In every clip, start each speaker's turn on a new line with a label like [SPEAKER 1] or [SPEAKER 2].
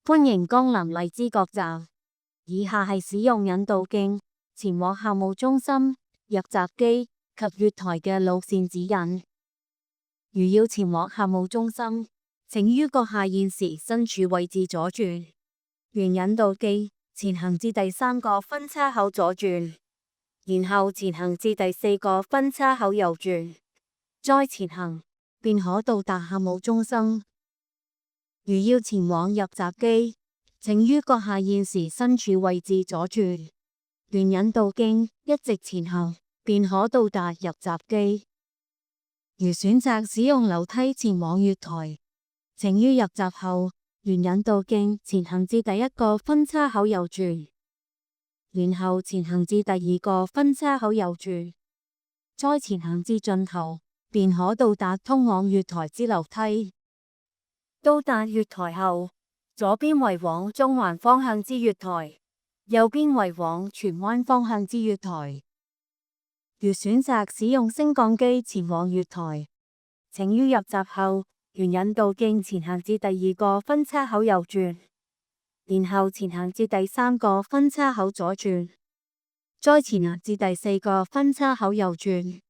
[SPEAKER 1] 歡迎光臨荔枝角站，以下係使用引導徑前往校務中心、入閘機及月台嘅路線指引。如要前往校務中心，請於閣下現時身處位置左轉，沿引導徑前行至第3個分叉口左轉，然後前行至第4個分叉口右轉，再前行便可到達校務中心。如要前往入閘機，請於閣下現時身處位置左轉，沿引導徑一直前行，便可到達入閘機。如選擇使用樓梯前往月台，請於入閘後沿引導徑前行至第1個分叉口右轉，然後前行至第2個分叉口右轉，再前行至盡頭，便可到達通往月台之樓梯。到達月台後，左邊為往中環方向之月台，右邊為往荃灣方向之月台。如選擇使用升降機前往月台，請於入閘後沿引導徑前行至第2個分叉口右轉，然後前行至第3個分叉口左轉，再前行至第4個分叉口右轉，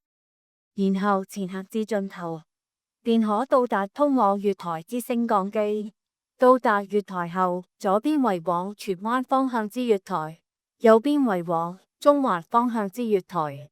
[SPEAKER 1] 然後前行至盡頭，便可到達通往月台之升降機。到達月台後，左邊為往荃灣方向之月台，右邊為往中環方向之月台。